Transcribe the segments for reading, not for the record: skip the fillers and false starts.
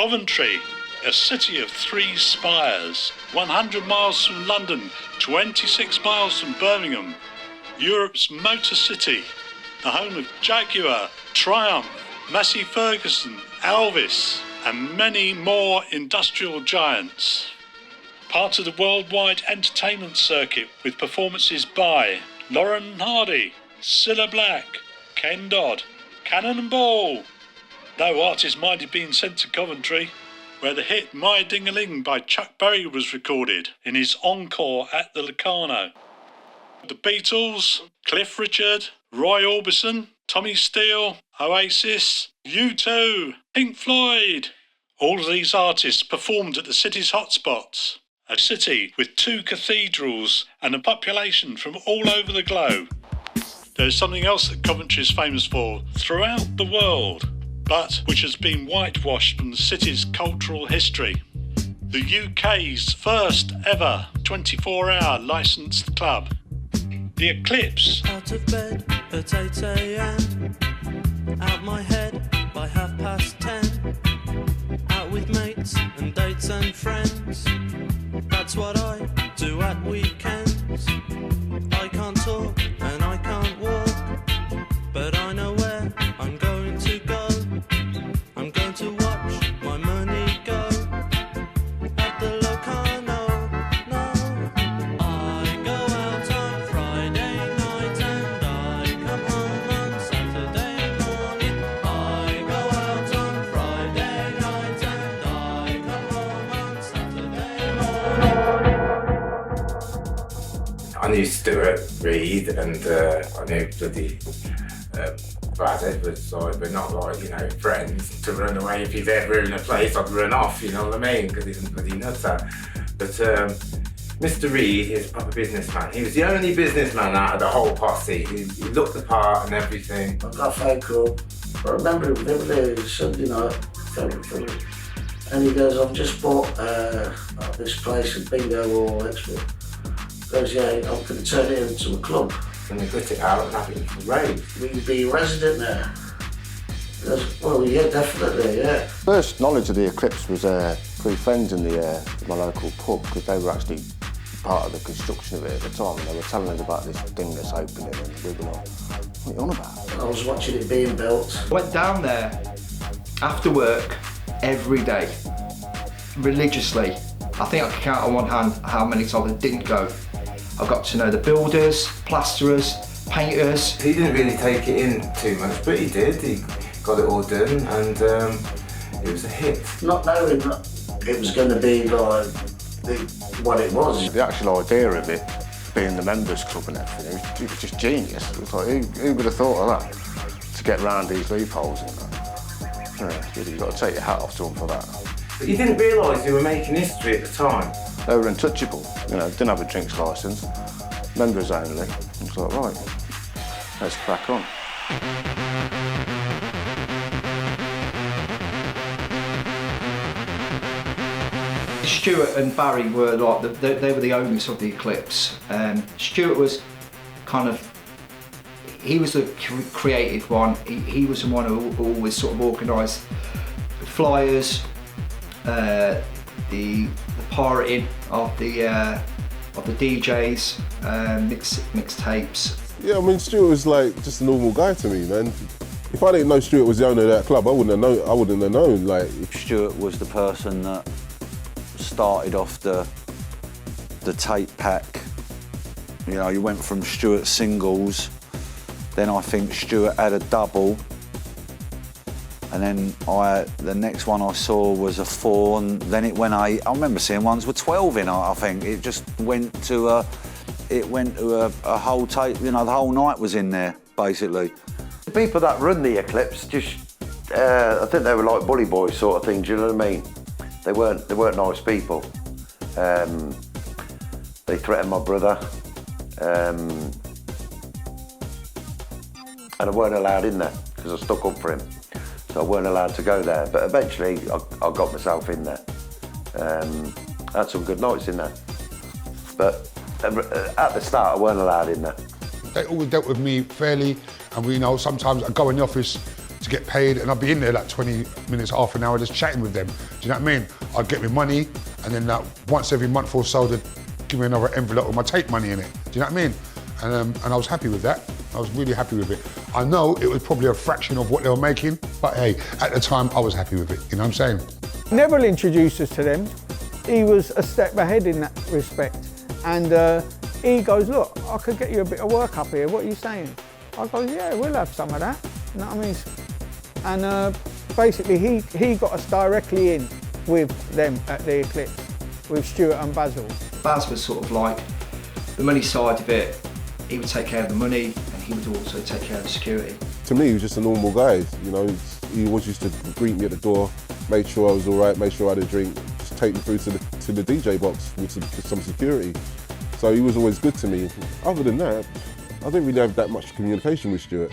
Coventry, a city of 3 spires, 100 miles from London, 26 miles from Birmingham, Europe's motor city, the home of Jaguar, Triumph, Massey Ferguson, Elvis, and many more industrial giants. Part of the worldwide entertainment circuit with performances by Lauren Hardy, Cilla Black, Ken Dodd, Cannonball. No artist minded being sent to Coventry, where the hit My Ding-a-Ling by Chuck Berry was recorded in his encore at the Locarno. The Beatles, Cliff Richard, Roy Orbison, Tommy Steele, Oasis, U2, Pink Floyd. All of these artists performed at the city's hotspots, a city with 2 cathedrals and a population from all over the globe. There's something else that Coventry is famous for throughout the world, but which has been whitewashed from the city's cultural history. The UK's first ever 24-hour licensed club. The Eclipse. Out of bed at 8 a.m. Out my head by 10:30. Out with mates and dates and friends. That's what I do at weekends. I can't talk and I can't walk, but I know where I'm going to go. I'm going to watch my money go at the Locarno. No, I go out on Friday night and I come home on Saturday morning. I go out on Friday night and I come home on Saturday morning. I knew Stuart Reid and I knew bloody Brad Edwards, so we're not like, friends to run away. If he's ever in a place, I'd run off, you know what I mean? Because he's a bloody nutter. But Mr. Reid is a proper businessman. He was the only businessman out of the whole posse. He looked the part and everything. I got a phone call. I remember him vividly, Sunday night, and he goes, I've just bought this place in Bingo or Exford. He goes, yeah, I'm going to turn it into a club. And they put it out and have it for raves. Will you be a resident there? He goes, well, yeah, definitely, yeah. First knowledge of the Eclipse was through friends in my local pub, because they were actually part of the construction of it at the time, and they were telling us about this thing that's opening, and we were like, what are you on about? I was watching it being built. I went down there after work every day, religiously. I think I can count on one hand how many times I didn't go. I got to know the builders, plasterers, painters. He didn't really take it in too much, but he did. He got it all done, and it was a hit. Not knowing that it was going to be like what it was. The actual idea of it being the members club and everything, it was just genius. It was like, who would have thought of that? To get round these loopholes and that. You've got to take your hat off to them for that. But you didn't realise you were making history at the time. They were untouchable, didn't have a drinks licence, members only. It's like, right, let's crack on. Stuart and Barry were like, they were the owners of the Eclipse. Stuart was he was the creative one. He was the one who always sort of organised flyers, the pirating of the DJs, mixtapes. Yeah, I mean, Stuart was like just a normal guy to me, man. If I didn't know Stuart was the owner of that club, I wouldn't have known. Like, Stuart was the person that started off the tape pack. You went from Stuart singles, then I think Stuart had a double, and then the next one I saw was a 4, and then it went 8. I remember seeing ones with 12 in. I think it just went to a whole tape. The whole night was in there basically. The people that run the Eclipse just, I think they were like bully boys sort of thing. Do you know what I mean? They weren't nice people. They threatened my brother, and I weren't allowed in there because I stuck up for him. So I weren't allowed to go there, but eventually I got myself in there. Had some good nights in there, but at the start I weren't allowed in there. They always dealt with me fairly, and sometimes I go in the office to to get paid, and I'd be in there like 20 minutes, half an hour, just chatting with them. Do you know what I mean? I'd get my money, and then once every month or so, they'd give me another envelope with my tape money in it. Do you know what I mean? And I was happy with that. I was really happy with it. I know it was probably a fraction of what they were making, but hey, at the time, I was happy with it. You know what I'm saying? Neville introduced us to them. He was a step ahead in that respect. And he goes, look, I could get you a bit of work up here. What are you saying? I go, yeah, we'll have some of that. You know what I mean? And basically, he got us directly in with them at the Eclipse, with Stuart and Basil. Baz was sort of like the money side of it. He would take care of the money, and he would also take care of the security. To me, he was just a normal guy. You know, he always used to greet me at the door, made sure I was all right, made sure I had a drink, just take me through to the DJ box with some security. So he was always good to me. Other than that, I didn't really have that much communication with Stuart.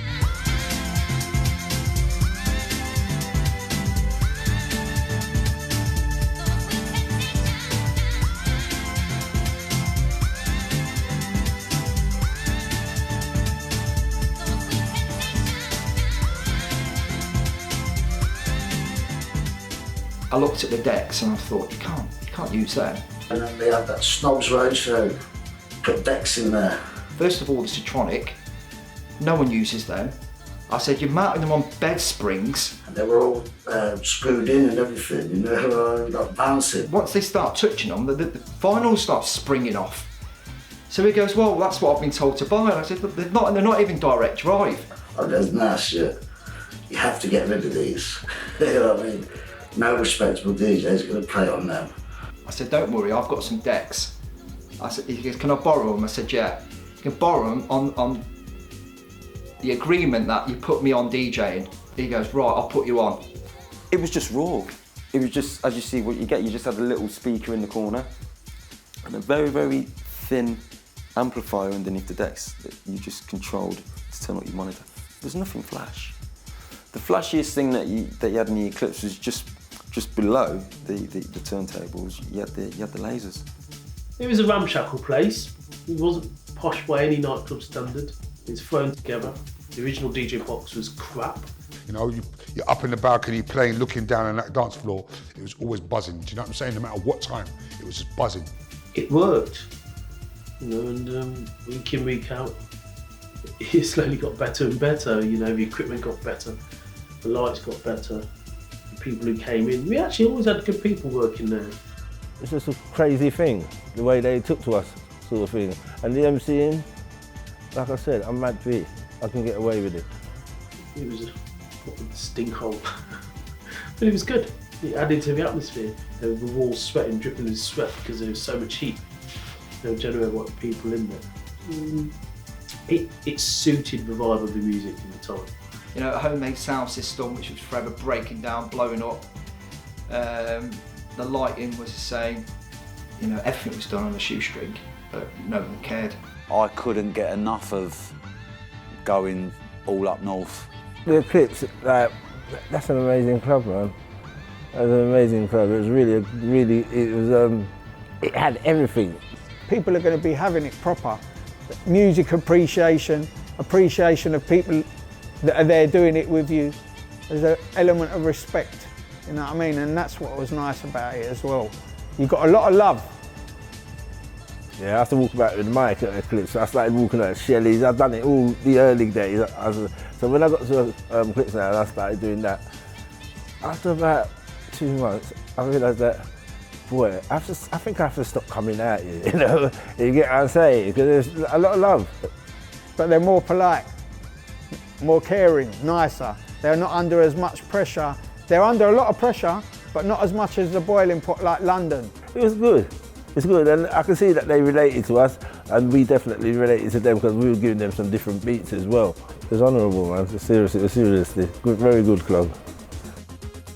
I looked at the decks and I thought, you can't use them. And then they had that Snobs Roadshow, put decks in there. First of all, the Citronic, no one uses them. I said, you're mounting them on bed springs. And they were all screwed in and everything, you know, like bouncing. Once they start touching them, the vinyl starts springing off. So he goes, well, that's what I've been told to buy. And I said, look, they're not even direct drive. I goes, nah, shit, you have to get rid of these. You know what I mean? No respectable DJ is going to play on them. I said, don't worry, I've got some decks. I said, he goes, can I borrow them? I said, yeah. You can borrow them on the agreement that you put me on DJing. He goes, right, I'll put you on. It was just raw. It was just, as you see what you get, you just had a little speaker in the corner and a very, very thin amplifier underneath the decks that you just controlled to turn up your monitor. There's nothing flash. The flashiest thing that you had in the Eclipse was just below the turntables. You had the lasers. It was a ramshackle place. It wasn't posh by any nightclub standard. It was thrown together. The original DJ box was crap. You know, you're up in the balcony playing, looking down on that dance floor. It was always buzzing. Do you know what I'm saying? No matter what time, it was just buzzing. It worked, you know, and week in, week out, it slowly got better and better. You know, the equipment got better, the lights got better, the people who came in. We actually always had good people working there. It's just a crazy thing, the way they took to us, sort of thing. And the MCing, like I said, I'm mad free. I can get away with it. It was a fucking stink hole. But it was good. It added to the atmosphere. They were all sweating, dripping with sweat because there was so much heat. They were generating what people in there. It suited the vibe of the music in the time. You know, a homemade sound system which was forever breaking down, blowing up. The lighting was the same. You know, everything was done on a shoestring, but no one cared. I couldn't get enough of going all up north. The Eclipse, like, that's an amazing club, man. That was an amazing club. It was really, it had everything. People are going to be having it proper. Music appreciation of people that are there doing it with you. There's an element of respect, you know what I mean? And that's what was nice about it as well. You got a lot of love. Yeah, I have to walk about with the mic at Eclipse. I started walking at Shelley's. I've done it all the early days. So when I got to Eclipse now, I started doing that. After about 2 months, I realised that, boy, I think I have to stop coming out here, you know? You get what I'm saying? Because there's a lot of love. But they're more polite, more caring, nicer. They're not under as much pressure. They're under a lot of pressure, but not as much as the boiling pot like London. It was good. It's good, and I can see that they related to us, and we definitely related to them because we were giving them some different beats as well. It was honourable, man. Seriously, good, very good club.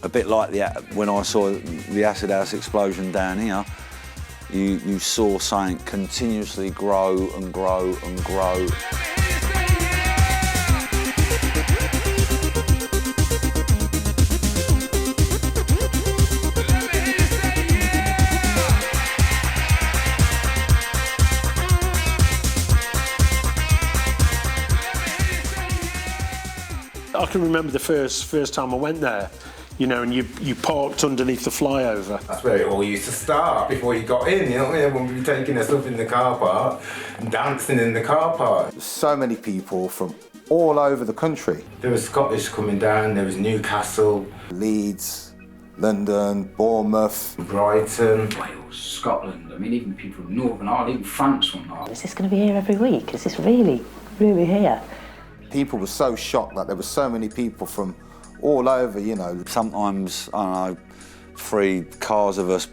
A bit like when I saw the Acid House explosion down here, you saw something continuously grow and grow and grow. I can remember the first time I went there, you know, and you parked underneath the flyover. That's where it all used to start before you got in, you know what I mean? When we were taking us up in the car park and dancing in the car park. So many people from all over the country. There was Scottish coming down, there was Newcastle, Leeds, London, Bournemouth, Brighton, Wales, Scotland. I mean, even people from Northern Ireland, even France one night. Is this going to be here every week? Is this really here? People were so shocked that there were so many people from all over, you know. Sometimes, I don't know, 3 cars of us,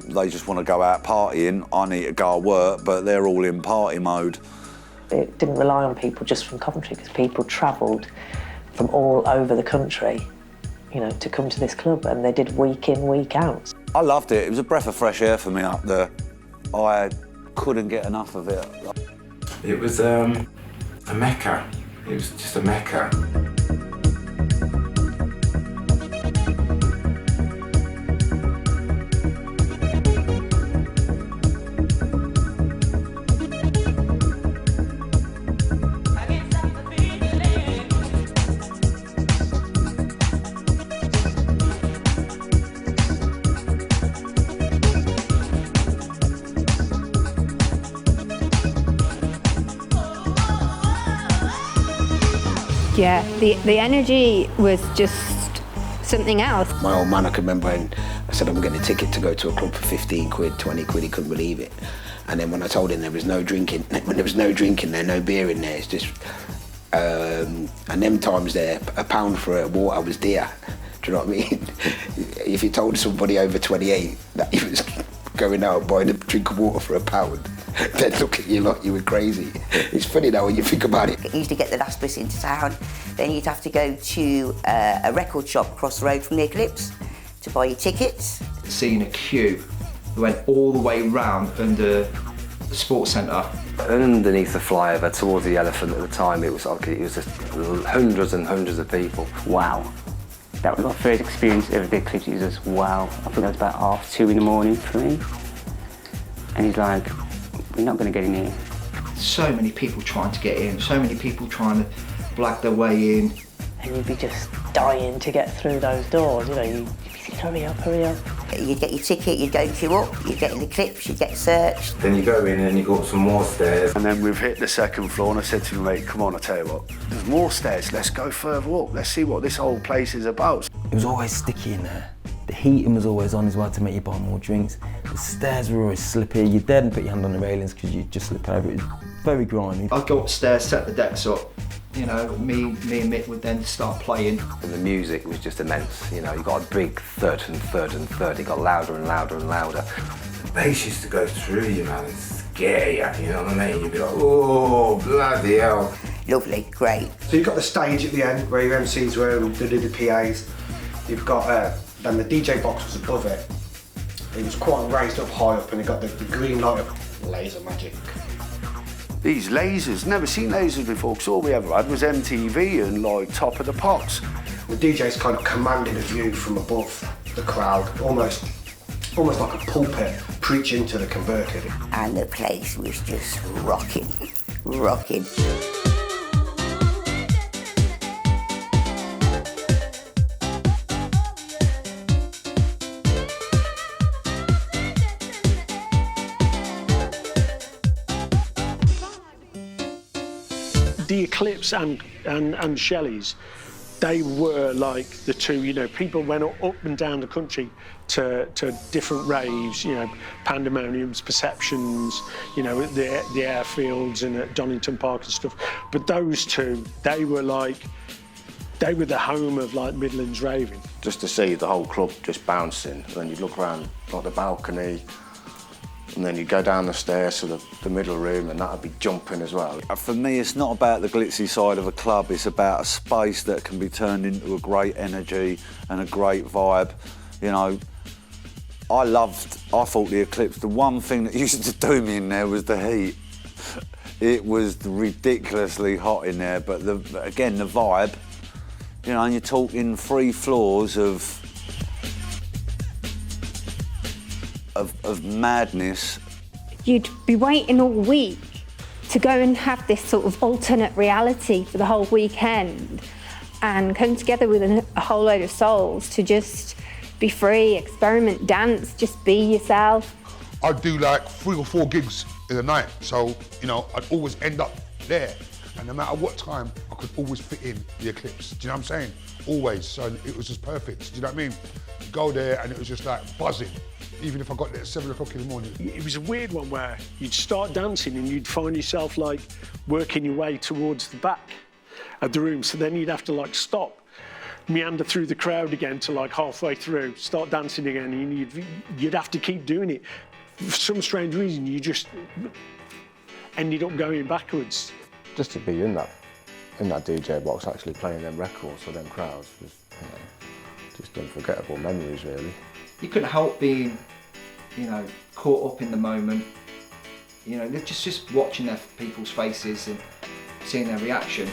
they just want to go out partying. I need to go to work, but they're all in party mode. It didn't rely on people just from Coventry, because people travelled from all over the country, you know, to come to this club, and they did week in, week out. I loved it. It was a breath of fresh air for me up there. I couldn't get enough of it. It was a mecca. It was just a mecca. Yeah, the energy was just something else. My old man, I can remember when I said I'm getting a ticket to go to a club for 15 quid, 20 quid, he couldn't believe it. And then when I told him there was no drinking, when there was no drinking there, no beer in there, it's just, and them times there, £1 for a water was dear. Do you know what I mean? If you told somebody over 28 that he was going out buying a drink of water for £1, they'd look at you like you were crazy. It's funny now when you think about it. You used to get the last bus into town, then you'd have to go to a record shop across the road from the Eclipse to buy your tickets. Seeing a queue that went all the way round under the sports centre. Underneath the flyover towards the Elephant at the time, it was just hundreds and hundreds of people. Wow. That was my first experience of the Eclipse. It was just wow. I think that was about 2:30 in the morning for me. And he's like, we're not going to get in here. So many people trying to get in, so many people trying to black their way in. And you'd be just dying to get through those doors, you know, you'd be thinking, hurry up, hurry up. You'd get your ticket, you'd go queue up, you'd get in the Eclipse, you'd get searched. Then you go in and you go up some more stairs. And then we've hit the 2nd floor and I said to my mate, come on, I tell you what, there's more stairs, let's go further up, let's see what this whole place is about. It was always sticky in there. The heating was always on as well to make you buy more drinks. The stairs were always slippy. You daren't put your hand on the railings because you'd just slip over. It was very grimy. I'd go upstairs, set the decks up. You know, me and Mick would then start playing. And the music was just immense. You know, you got a big third and third and third. It got louder and louder and louder. The bass used to go through you, man, and scare you, you know what I mean? You'd be like, oh, bloody hell. Lovely, great. So you've got the stage at the end where your MCs were and did the PAs. You've got, then the DJ box was above it. It was quite raised up high up and it got the green light of laser magic. These lasers, never seen lasers before, because all we ever had was MTV and like Top of the Pops. The DJ's kind of commanding a view from above the crowd, almost like a pulpit, preaching to the converted. And the place was just rocking, rocking. The Eclipse and Shelley's, they were like the two, you know, people went up and down the country to different raves, you know, Pandemoniums, Perceptions, you know, the airfields and at Donington Park and stuff. But those two, they were the home of like Midlands raving. Just to see the whole club just bouncing, and then you'd look around like the balcony, and then you go down the stairs to the middle room and that'd be jumping as well. For me, it's not about the glitzy side of a club, it's about a space that can be turned into a great energy and a great vibe. You know, I thought the Eclipse, the one thing that used to do me in there was the heat. It was ridiculously hot in there, but again, the vibe, you know, and you're talking 3 floors of madness. You'd be waiting all week to go and have this sort of alternate reality for the whole weekend. and come together with a whole load of souls to just be free, experiment, dance, just be yourself. I'd do like 3 or 4 gigs in a night, so you know I'd always end up there, and no matter what time I could always fit in the Eclipse. Do you know what I'm saying? Always. So it was just perfect. Do you know what I mean? You go there and it was just like buzzing. Even if I got there at 7 o'clock in the morning. It was a weird one where you'd start dancing and you'd find yourself like working your way towards the back of the room. So then you'd have to like stop, meander through the crowd again to like halfway through, start dancing again, and you'd have to keep doing it. For some strange reason, you just ended up going backwards. Just to be in that DJ box, actually playing them records for them crowds was, you know, just unforgettable memories, really. You couldn't help being, you know, caught up in the moment. You know, just watching people's faces and seeing their reaction.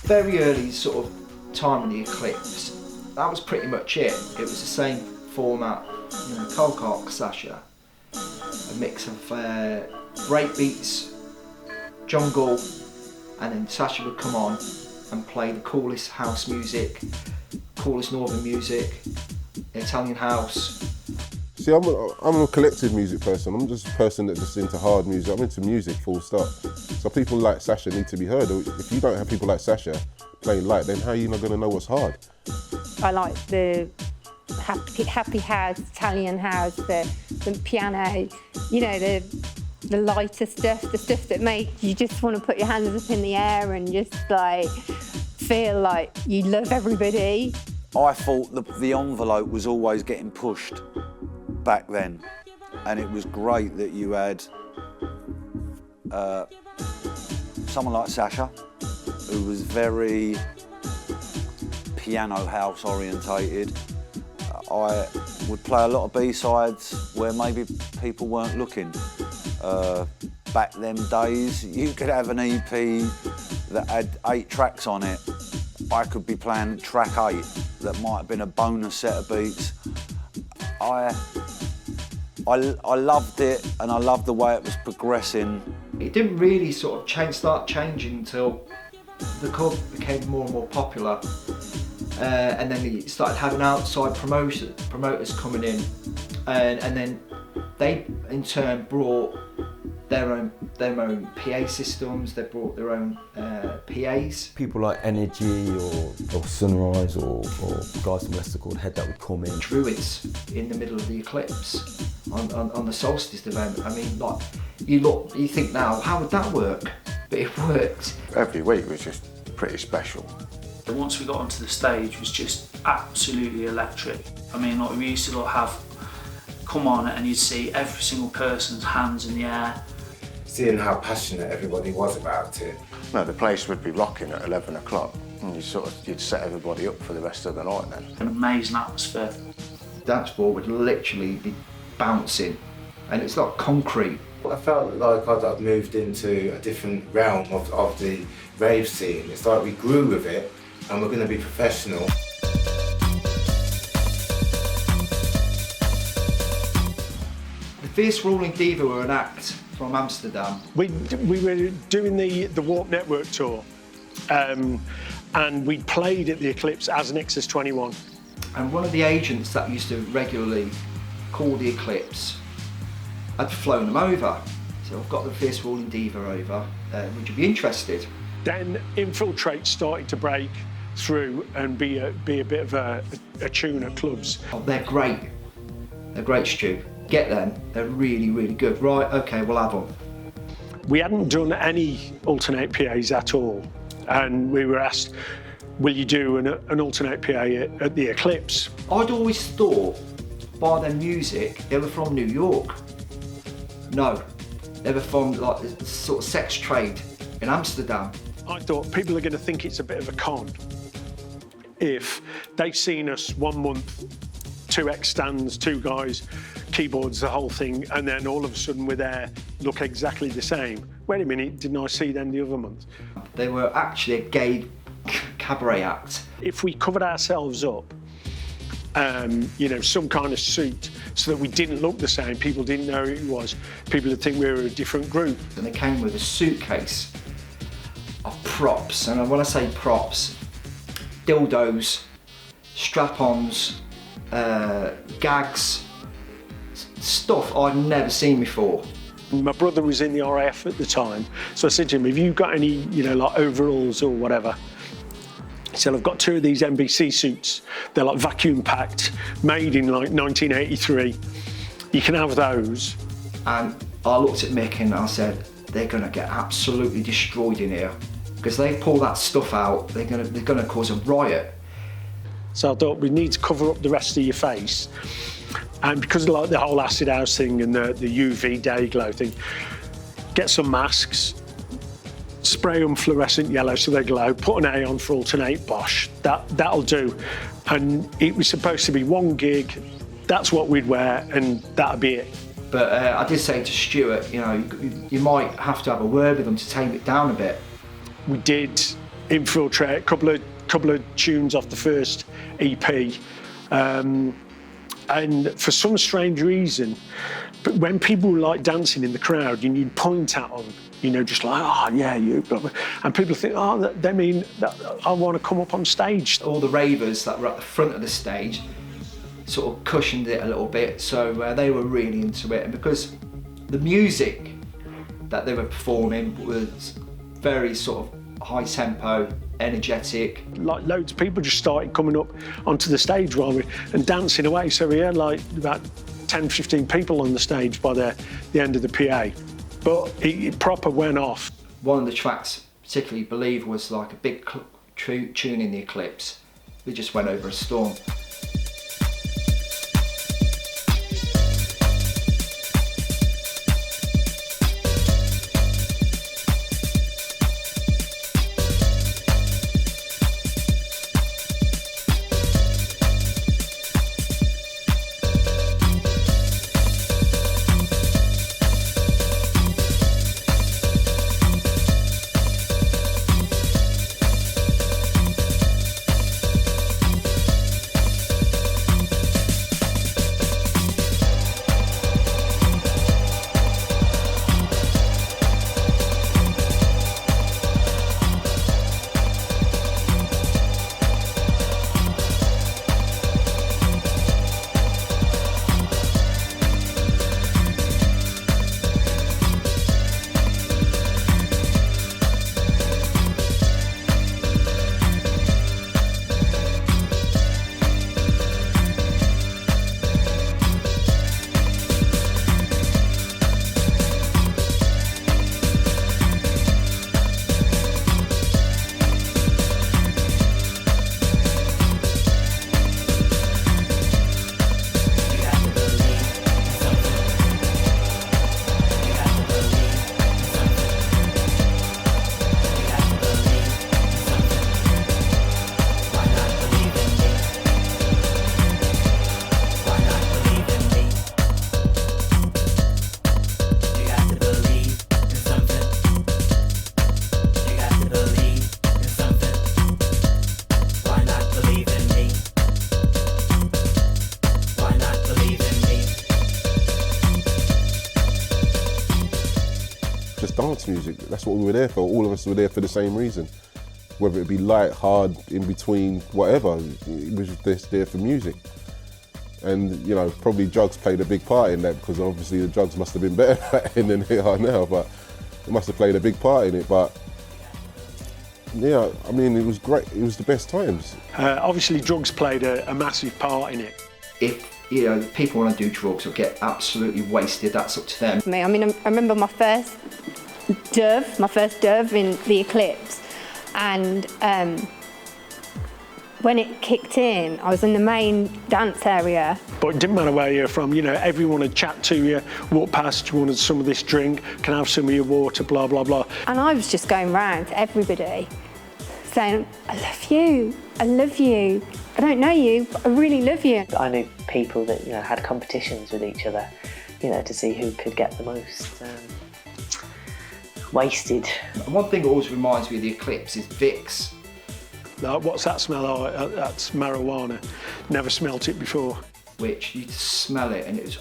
Very early sort of time in the Eclipse, that was pretty much it. It was the same format, you know, Cold Cock, Sasha, a mix of breakbeats, jungle, and then Sasha would come on and play the coolest house music, coolest northern music, Italian house. See, I'm a collective music person. I'm just a person that's just into hard music. I'm into music, full stop. So people like Sasha need to be heard. If you don't have people like Sasha playing light, then how are you not going to know what's hard? I like the happy house, Italian house, the piano, you know, the lighter stuff, the stuff that makes you just want to put your hands up in the air and just like feel like you love everybody. I thought the envelope was always getting pushed back then, and it was great that you had someone like Sasha, who was very piano house orientated. I would play a lot of B-sides where maybe people weren't looking. Back them days, you could have an EP that had 8 tracks on it. I could be playing track 8 that might have been a bonus set of beats. I loved it, and I loved the way it was progressing. It didn't really sort of start changing until the club became more and more popular, and then it started having outside promoters coming in, and then they in turn brought their own PA systems. They brought their own PAs. People like Energy or Sunrise or guys from Leicester called Head that would come in. Druids in the middle of the Eclipse on the solstice event. I mean, like you think now, how would that work? But it worked. Every week was just pretty special. Once we got onto the stage, it was just absolutely electric. I mean, like, we used to have come on and you'd see every single person's hands in the air. Seeing how passionate everybody was about it. No, the place would be rocking at 11 o'clock, and you'd set everybody up for the rest of the night then. An amazing atmosphere. Dance floor would literally be bouncing, and it's like concrete. I felt like I'd moved into a different realm of the rave scene. It's like we grew with it, and we're going to be professional. The Fierce Ruling Diva were an act from Amsterdam. We were doing the Warp Network tour, and we played at the Eclipse as an XS21. And one of the agents that used to regularly call the Eclipse had flown them over. So I've got the Fierce Ruling Diva over, would you be interested? Then Infiltrate started to break, through and be a bit of a tune at clubs. Oh, they're great. They're great, Stu. Get them. They're really, really good. Right, okay, we'll have them. We hadn't done any alternate PAs at all, and we were asked, will you do an alternate PA at the Eclipse? I'd always thought by their music they were from New York. No, they were from like the sort of sex trade in Amsterdam. I thought people are going to think it's a bit of a con if they've seen us 1 month, 2X stands, 2 guys, keyboards, the whole thing, and then all of a sudden we're there, look exactly the same. Wait a minute, didn't I see them the other month? They were actually a gay cabaret act. If we covered ourselves up, you know, some kind of suit, so that we didn't look the same, people didn't know who it was, people would think we were a different group. And they came with a suitcase of props, and when I say props, dildos, strap-ons, gags, stuff I'd never seen before. My brother was in the RAF at the time, so I said to him, have you got any, you know, like overalls or whatever? He said, I've got 2 of these NBC suits. They're like vacuum packed, made in like 1983. You can have those. And I looked at Mick and I said, they're gonna get absolutely destroyed in here. Because they pull that stuff out, they're gonna cause a riot. So I thought we need to cover up the rest of your face. And because of like the whole acid house thing and the UV day glow thing, get some masks, spray them fluorescent yellow so they glow, put an A on for alternate Bosch, that'll do. And it was supposed to be 1 gig, that's what we'd wear, and that'll be it. But I did say to Stuart, you know, you might have to have a word with them to tame it down a bit. We did infiltrate a couple of tunes off the first EP. And for some strange reason, but when people were like dancing in the crowd, you'd point at them, you know, just like, oh yeah, you, blah, blah. And people think, oh, they mean that I want to come up on stage. All the ravers that were at the front of the stage sort of cushioned it a little bit, so they were really into it. And because the music that they were performing was very sort of high tempo, energetic. Like loads of people just started coming up onto the stage and dancing away. So we had like about 10, 15 people on the stage by the end of the PA. But it proper went off. One of the tracks, particularly Believe, was like a big tune in the Eclipse. We just went over a storm. Dance music, that's what we were there for. All of us were there for the same reason. Whether it be light, hard, in between, whatever, it was just there for music. And, you know, probably drugs played a big part in that, because obviously the drugs must have been better back then than they are now, but it must have played a big part in it. But Yeah, I mean, it was great. It was the best times. Obviously, drugs played a massive part in it. If people want to do drugs or get absolutely wasted, that's up to them. I mean, I remember my first dove in the Eclipse, and when it kicked in, I was in the main dance area. But it didn't matter where you're from, everyone would chat to you, walk past, you wanted some of this drink, can I have some of your water, blah, blah, blah. And I was just going round to everybody saying, I love you, I love you. I don't know you, but I really love you. I knew people that had competitions with each other, to see who could get the most wasted. One thing that always reminds me of the Eclipse is Vicks. What's that smell? Oh, that's marijuana. Never smelt it before. Which you smell it and it was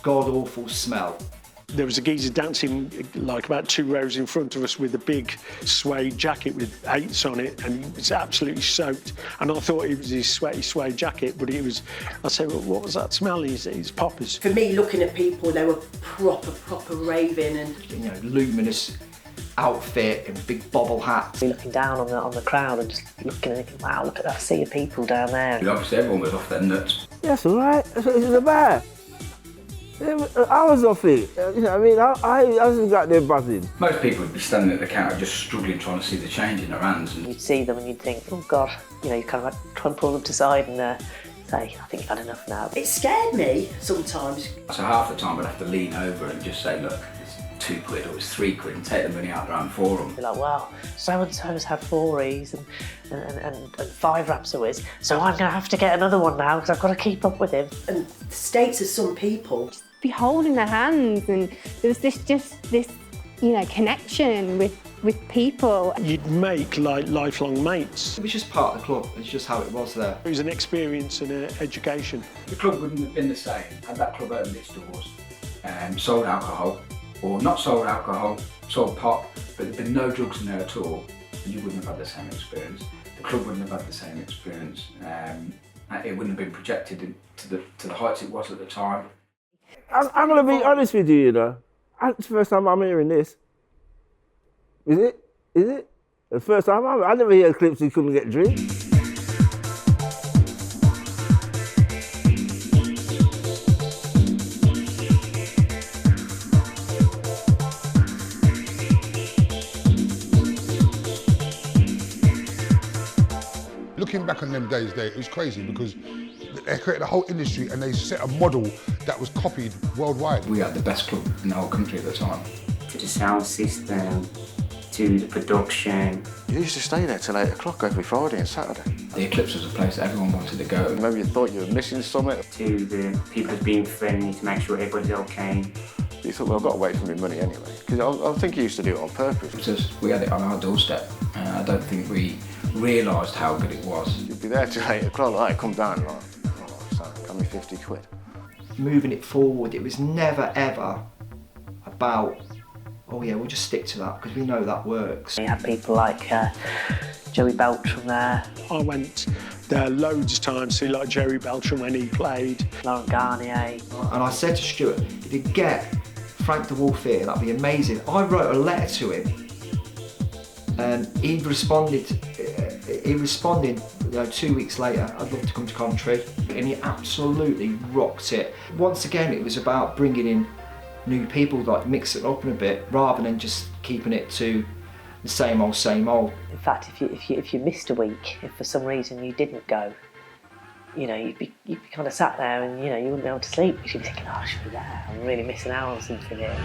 god-awful smell. There was a geezer dancing like about 2 rows in front of us with a big suede jacket with 8s on it, and he was absolutely soaked. And I thought it was his sweaty suede jacket, but it was, I said, well, what was that smell? He's poppers. For me, looking at people, they were proper raving and... luminous outfit and big bobble hats. Looking down on the crowd and just looking and thinking, wow, look at that sea of people down there. Obviously everyone was off their nuts. That's all right, that's what it's about. I was off it, I mean, I just got there buzzing. Most people would be standing at the counter just struggling trying to see the change in their hands. And you'd see them and you'd think, oh God, you kind of try and pull them to the side and say, I think you've had enough now. It scared me sometimes. So half the time I'd have to lean over and just say, look, it's £2 or it's £3 and take the money out their hand for them. Be like, well, so-and-so's had 4Es and 5 wraps of whiz, so I'm going to have to get another one now because I've got to keep up with him. And the states of some people. Just be holding their hands, and there was this connection with people. You'd make like lifelong mates. It was just part of the club, it's just how it was there. It was an experience and an education. The club wouldn't have been the same had that club opened its doors, sold alcohol, or not sold alcohol, sold pot, but there'd been no drugs in there at all, and you wouldn't have had the same experience. The club wouldn't have had the same experience. It wouldn't have been projected to the heights it was at the time. I'm going to be honest with you, It's the first time I'm hearing this. Is it? The first time I never hear Eclipse you couldn't get drinks. Looking back on them days there, it was crazy because they created a whole industry and they set a model that was copied worldwide. We had the best club in the whole country at the time. To the sound system, to the production. You used to stay there till 8 o'clock every Friday and Saturday. The Eclipse was a place that everyone wanted to go. Maybe you thought you were missing something. To the people being friendly to make sure everybody's okay. You thought, well, I've got to wait for my money anyway. Because I think you used to do it on purpose. Because we had it on our doorstep. I don't think we realised how good it was. You'd be there till 8 o'clock, like, come down, like, son, give me 50 quid. Moving it forward, it was never ever about, oh yeah, we'll just stick to that because we know that works. You had people like Joey Beltram there. I went there loads of times to see like Jerry Beltram when he played. Lauren Garnier. And I said to Stuart, if you get Frank the Wolf here, that'd be amazing. I wrote a letter to him and he responded 2 weeks later, I'd love to come to Coventry, and he absolutely rocked it. Once again, it was about bringing in new people, like mix it up in a bit, rather than just keeping it to the same old, same old. In fact, if you missed a week, if for some reason you didn't go, you'd be kind of sat there and you wouldn't be able to sleep because you'd be thinking, oh, I should be there, I'm really missing out on something here.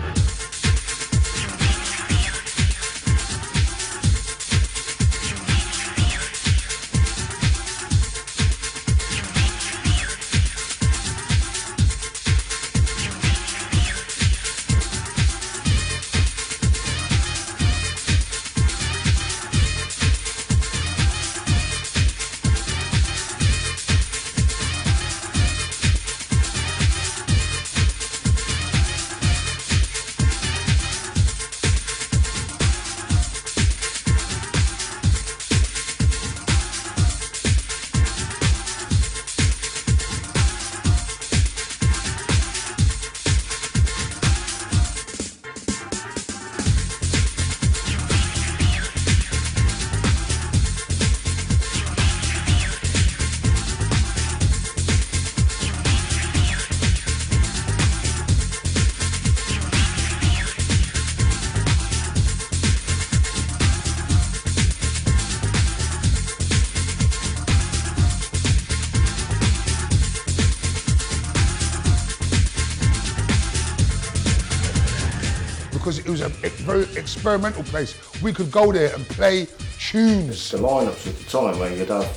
was a very experimental place. We could go there and play tunes. The lineups at the time where you'd have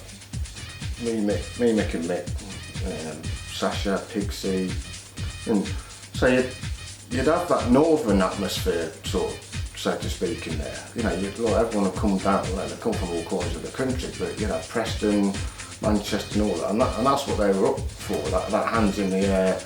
me, Mick and Mick, Sasha, Pixie, and so you'd have that northern atmosphere, sort of, so to speak, in there. You know, everyone would come down, they come from all corners of the country, but you'd have Preston, Manchester and all that, and that's what they were up for, that hands in the air,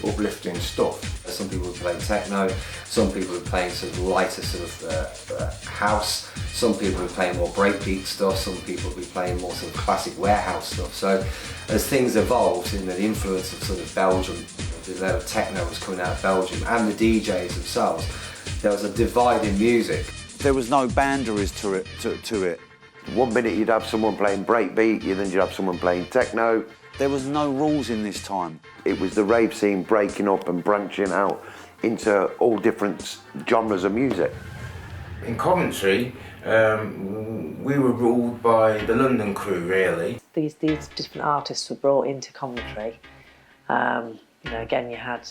uplifting stuff. Some people would play techno, some people would play sort of lighter sort of house, some people would play more breakbeat stuff, some people would be playing more sort of classic warehouse stuff. So as things evolved, you know, the influence of sort of Belgium, a lot of techno was coming out of Belgium, and the DJs themselves, there was a divide in music. There was no boundaries to it. One minute you'd have someone playing breakbeat, then you'd have someone playing techno. There was no rules in this time. It was the rave scene breaking up and branching out into all different genres of music. In Coventry, we were ruled by the London crew, really. These different artists were brought into Coventry. You know, again, you had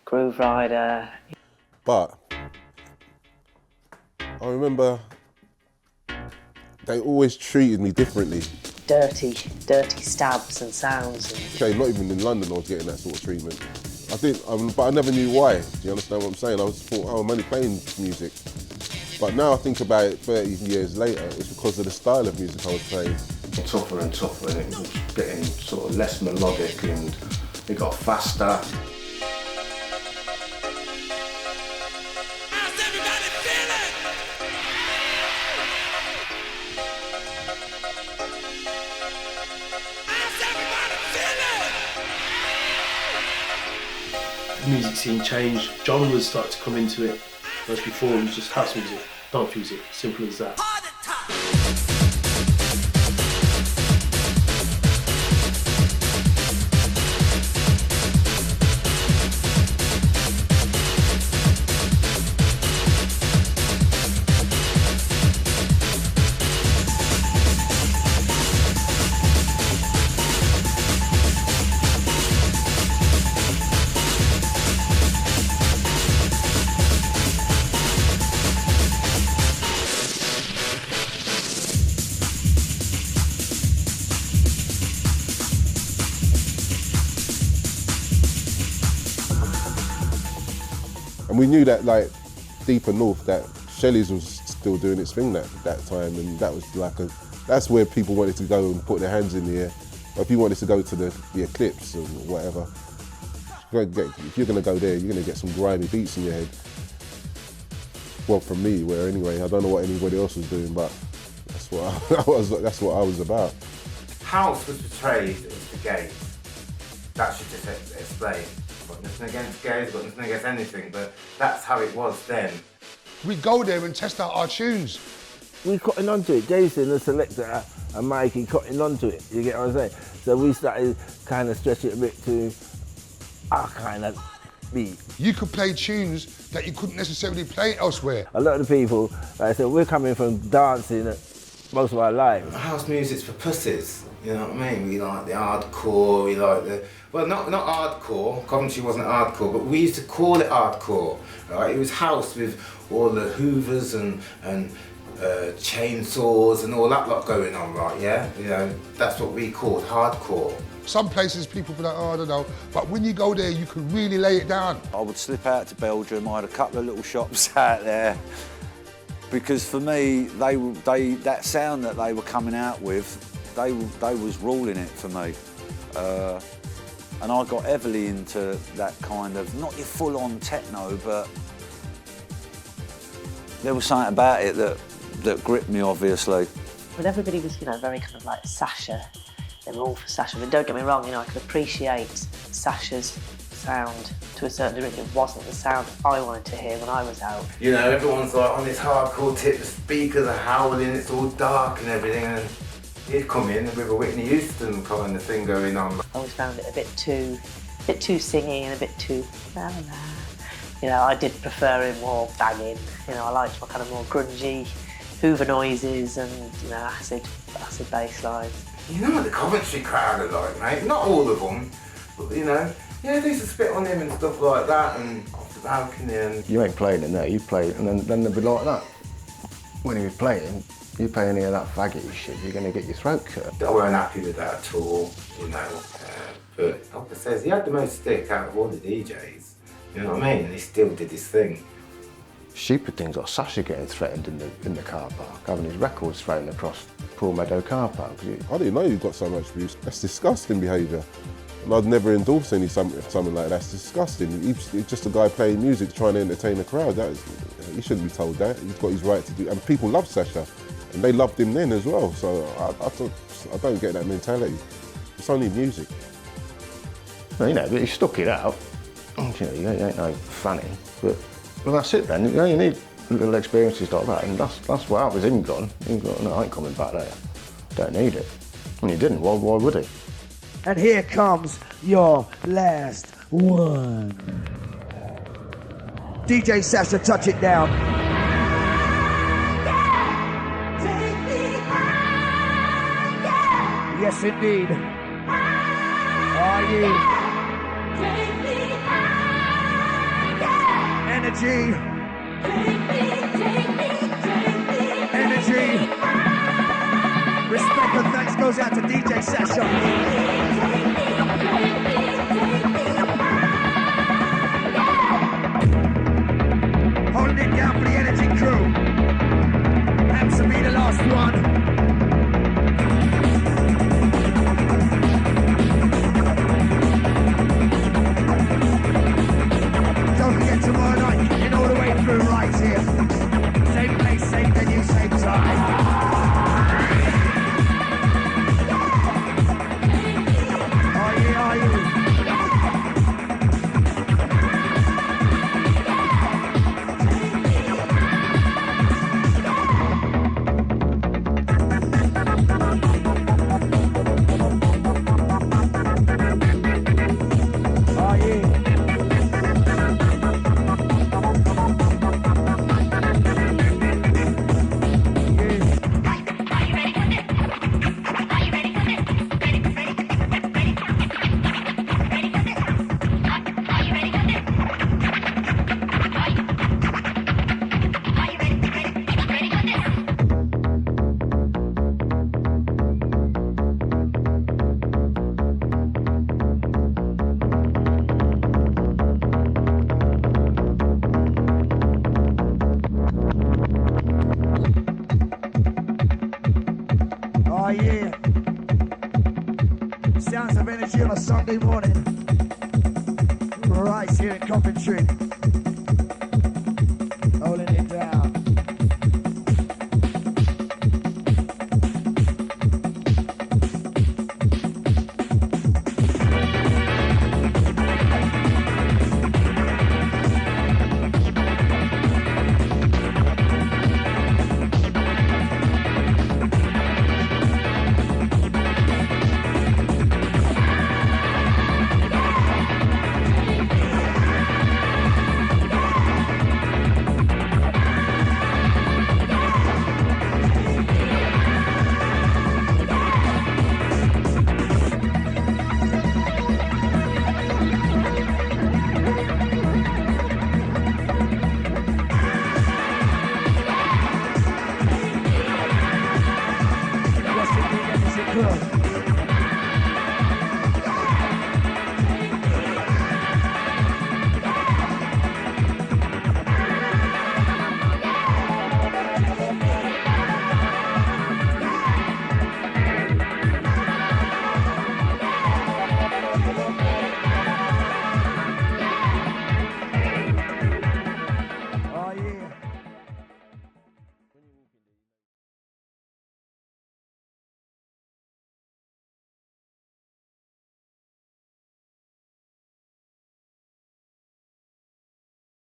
Groove Rider. But I remember they always treated me differently. Dirty stabs and sounds. Okay, not even in London I was getting that sort of treatment. But I never knew why. Do you understand what I'm saying? I was thought, oh, I'm only playing music. But now I think about it 30 years later, it's because of the style of music I was playing. Tougher and tougher, and it was getting sort of less melodic, and it got faster. The music scene changed, genres started to come into it. Whereas before it was just house music, dance music, simple as that. And we knew that, like, deeper north, that Shelley's was still doing its thing that time, and that was like that's where people wanted to go and put their hands in the air. Or if you wanted to go to the Eclipse or whatever, if you're going to go there, you're going to get some grimy beats in your head. Well, from me, where anyway, I don't know what anybody else was doing, but that's what I was about. House was portrayed as the gays. That should just explain. Got nothing against gays, got nothing against anything, but that's how it was then. We'd go there and test out our tunes. We cottoned onto it. Jason, the selector, and Mikey cottoned onto it. You get what I'm saying? So we started kind of stretching it a bit to our kind of beat. You could play tunes that you couldn't necessarily play elsewhere. A lot of the people, like I said, we're coming from dancing most of our lives. House music's for pussies, you know what I mean? We like the hardcore, we like the... Well, not hardcore, Coventry wasn't hardcore, but we used to call it hardcore, right? It was house with all the hoovers and chainsaws and all that lot going on, right, yeah? You know, that's what we called hardcore. Some places people be like, oh, I don't know, but when you go there, you can really lay it down. I would slip out to Belgium. I had a couple of little shops out there because for me, that sound that they were coming out with, they was ruling it for me. And I got heavily into that kind of, not your full-on techno, but there was something about it that gripped me, obviously. But everybody was, you know, very kind of like Sasha. They were all for Sasha. I mean, don't get me wrong, you know, I could appreciate Sasha's sound to a certain degree. It wasn't the sound I wanted to hear when I was out. You know, everyone's like on this hardcore tip, the speakers are howling, it's all dark and everything, and he'd come in with a Whitney Houston kind of thing going on. I always found it a bit too singy and a bit too la la. You know, I did prefer it more banging. You know, I liked my kind of more grungy Hoover noises and, you know, acid bass lines. You know what the Coventry crowd are like, mate? Not all of them, but you know, yeah, they used to spit on him and stuff like that, and balcony and... You ain't playing in there, you play, and then they'll be like that. When you're playing, you play any of that faggoty shit, you're going to get your throat cut. I weren't happy with that at all, you know. But like I says, he had the most stick out of all the DJs. You know what I mean? And he still did his thing. Stupid things like Sasha getting threatened in the car park, having his records thrown across Pool Meadow car park. I didn't know you got so much abuse. That's disgusting behaviour. And I'd never endorse something like that. That's disgusting. He's just a guy playing music, trying to entertain the crowd. He shouldn't be told that. He's got his right to do. And people love Sasha, and they loved him then as well. So I don't get that mentality. It's only music. Well, you know, but he stuck it out. You know, you ain't no fanny, but well, that's it then. You know, you need little experiences like that, and that's what happens. Him gone. No, I ain't coming back there. Don't need it. And he didn't. Why would he? And here comes your last one. DJ Sasha, touch it down. Yes, indeed. Are you? Energy. Energy. Respect and thanks goes out to DJ Sasha. Holding it down for the Energy crew. Happens to be the last one. Don't forget tomorrow night, getting all the way through right here. Same place, same venue, same time. Are you? Oh yeah. Sounds of Energy on a Sunday morning. Right here in Coventry.